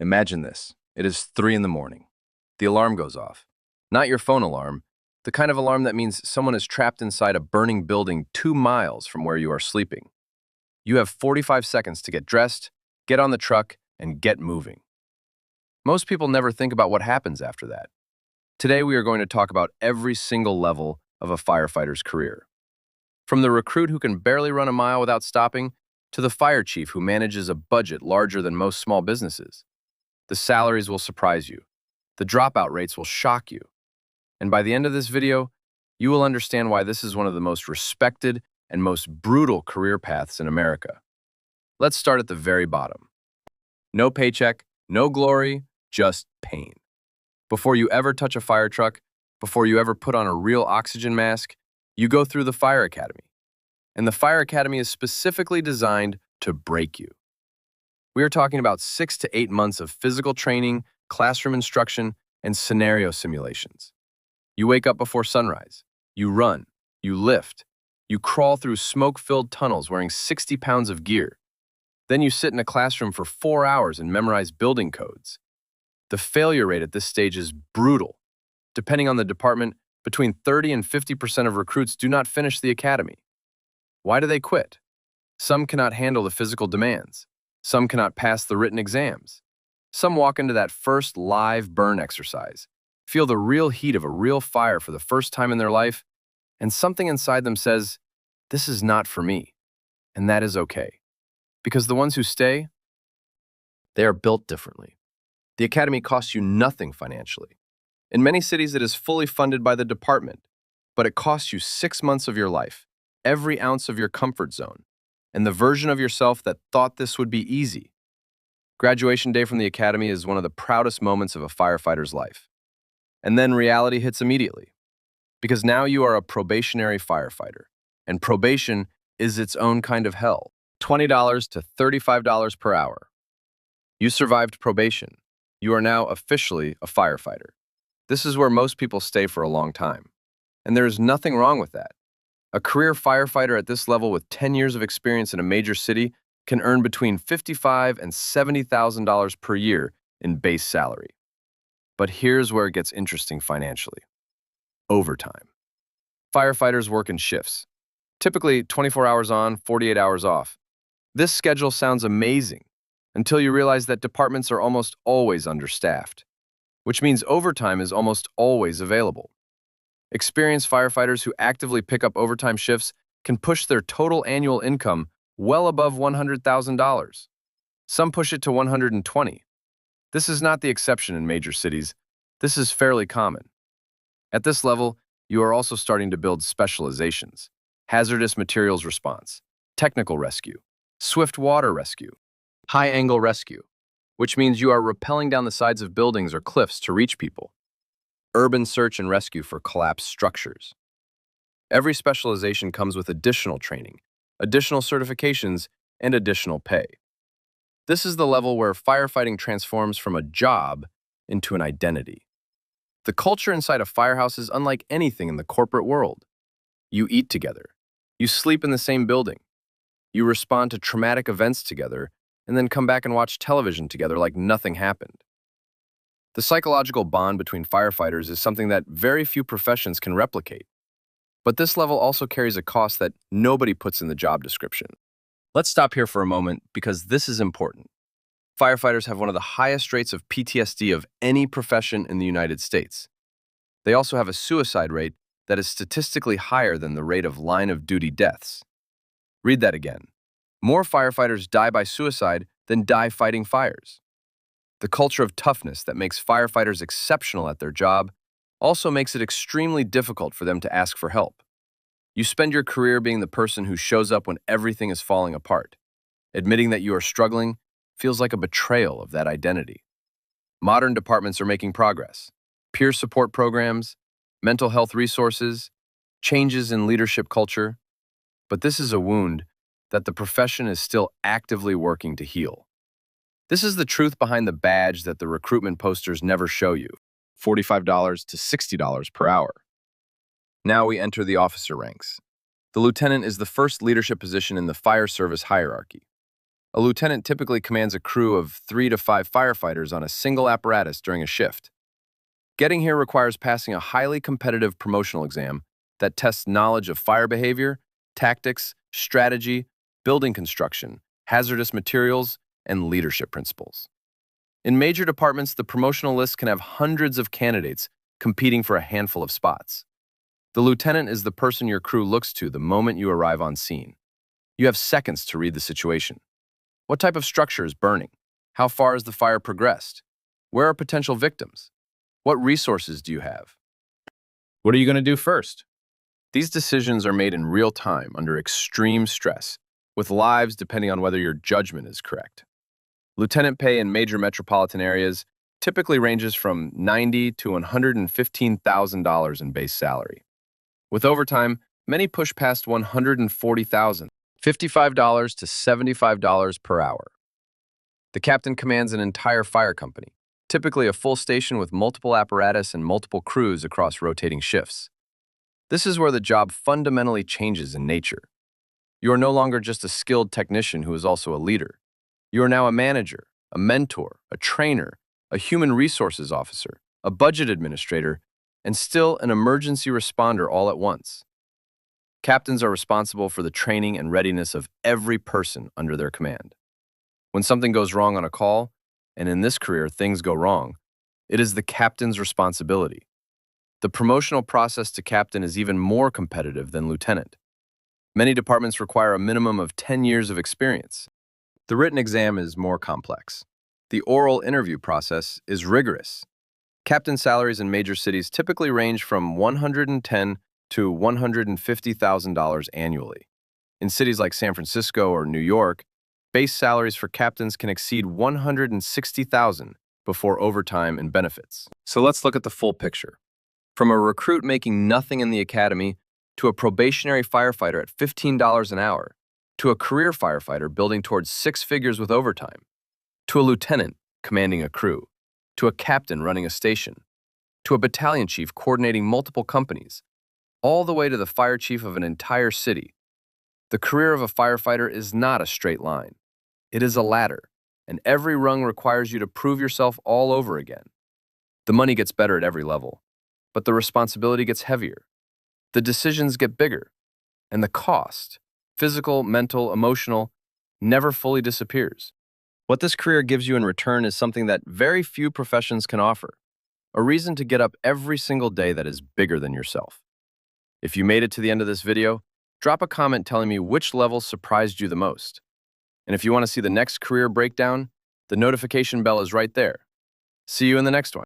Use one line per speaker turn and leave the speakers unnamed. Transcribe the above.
Imagine this. It is 3 in the morning. The alarm goes off. Not your phone alarm, the kind of alarm that means someone is trapped inside a burning building 2 miles from where you are sleeping. You have 45 seconds to get dressed, get on the truck, and get moving. Most people never think about what happens after that. Today, we are going to talk about every single level of a firefighter's career. From the recruit who can barely run a mile without stopping, to the fire chief who manages a budget larger than most small businesses. The salaries will surprise you. The dropout rates will shock you. And by the end of this video, you will understand why this is one of the most respected and most brutal career paths in America. Let's start at the very bottom. No paycheck, no glory, just pain. Before you ever touch a fire truck, before you ever put on a real oxygen mask, you go through the fire academy. And the fire academy is specifically designed to break you. We are talking about 6 to 8 months of physical training, classroom instruction, and scenario simulations. You wake up before sunrise. You run. You lift. You crawl through smoke-filled tunnels wearing 60 pounds of gear. Then you sit in a classroom for 4 hours and memorize building codes. The failure rate at this stage is brutal. Depending on the department, between 30 and 50% of recruits do not finish the academy. Why do they quit? Some cannot handle the physical demands. Some cannot pass the written exams. Some walk into that first live burn exercise, feel the real heat of a real fire for the first time in their life, and something inside them says, "This is not for me." And that is okay. Because the ones who stay, they are built differently. The academy costs you nothing financially. In many cities, it is fully funded by the department, but it costs you 6 months of your life, every ounce of your comfort zone, and the version of yourself that thought this would be easy. Graduation day from the academy is one of the proudest moments of a firefighter's life. And then reality hits immediately. Because now you are a probationary firefighter, and probation is its own kind of hell. $20 to $35 per hour. You survived probation. You are now officially a firefighter. This is where most people stay for a long time. And there is nothing wrong with that. A career firefighter at this level with 10 years of experience in a major city can earn between $55,000 and $70,000 per year in base salary. But here's where it gets interesting financially. Overtime. Firefighters work in shifts, typically 24 hours on, 48 hours off. This schedule sounds amazing until you realize that departments are almost always understaffed, which means overtime is almost always available. Experienced firefighters who actively pick up overtime shifts can push their total annual income well above $100,000. Some push it to $120,000. This is not the exception in major cities. This is fairly common. At this level, you are also starting to build specializations: hazardous materials response, technical rescue, swift water rescue, high-angle rescue, which means you are rappelling down the sides of buildings or cliffs to reach people, urban search and rescue for collapsed structures. Every specialization comes with additional training, additional certifications, and additional pay. This is the level where firefighting transforms from a job into an identity. The culture inside a firehouse is unlike anything in the corporate world. You eat together. You sleep in the same building. You respond to traumatic events together and then come back and watch television together like nothing happened. The psychological bond between firefighters is something that very few professions can replicate. But this level also carries a cost that nobody puts in the job description. Let's stop here for a moment because this is important. Firefighters have one of the highest rates of PTSD of any profession in the United States. They also have a suicide rate that is statistically higher than the rate of line-of-duty deaths. Read that again. More firefighters die by suicide than die fighting fires. The culture of toughness that makes firefighters exceptional at their job also makes it extremely difficult for them to ask for help. You spend your career being the person who shows up when everything is falling apart. Admitting that you are struggling feels like a betrayal of that identity. Modern departments are making progress. Peer support programs, mental health resources, changes in leadership culture. But this is a wound that the profession is still actively working to heal. This is the truth behind the badge that the recruitment posters never show you: $45 to $60 per hour. Now we enter the officer ranks. The lieutenant is the first leadership position in the fire service hierarchy. A lieutenant typically commands a crew of 3 to 5 firefighters on a single apparatus during a shift. Getting here requires passing a highly competitive promotional exam that tests knowledge of fire behavior, tactics, strategy, building construction, hazardous materials, and leadership principles. In major departments, the promotional list can have hundreds of candidates competing for a handful of spots. The lieutenant is the person your crew looks to the moment you arrive on scene. You have seconds to read the situation. What type of structure is burning? How far has the fire progressed? Where are potential victims? What resources do you have? What are you going to do first? These decisions are made in real time under extreme stress, with lives depending on whether your judgment is correct. Lieutenant pay in major metropolitan areas typically ranges from $90,000 to $115,000 in base salary. With overtime, many push past $140,000, $55 to $75 per hour. The captain commands an entire fire company, typically a full station with multiple apparatus and multiple crews across rotating shifts. This is where the job fundamentally changes in nature. You are no longer just a skilled technician who is also a leader. You are now a manager, a mentor, a trainer, a human resources officer, a budget administrator, and still an emergency responder all at once. Captains are responsible for the training and readiness of every person under their command. When something goes wrong on a call, and in this career things go wrong, it is the captain's responsibility. The promotional process to captain is even more competitive than lieutenant. Many departments require a minimum of 10 years of experience. The written exam is more complex. The oral interview process is rigorous. Captain salaries in major cities typically range from $110,000 to $150,000 annually. In cities like San Francisco or New York, base salaries for captains can exceed $160,000 before overtime and benefits. So let's look at the full picture. From a recruit making nothing in the academy, to a probationary firefighter at $15 an hour, to a career firefighter building towards 6 figures with overtime, to a lieutenant commanding a crew, to a captain running a station, to a battalion chief coordinating multiple companies, all the way to the fire chief of an entire city. The career of a firefighter is not a straight line. It is a ladder, and every rung requires you to prove yourself all over again. The money gets better at every level, but the responsibility gets heavier. The decisions get bigger, and the cost, physical, mental, emotional, never fully disappears. What this career gives you in return is something that very few professions can offer, a reason to get up every single day that is bigger than yourself. If you made it to the end of this video, drop a comment telling me which level surprised you the most. And if you want to see the next career breakdown, the notification bell is right there. See you in the next one.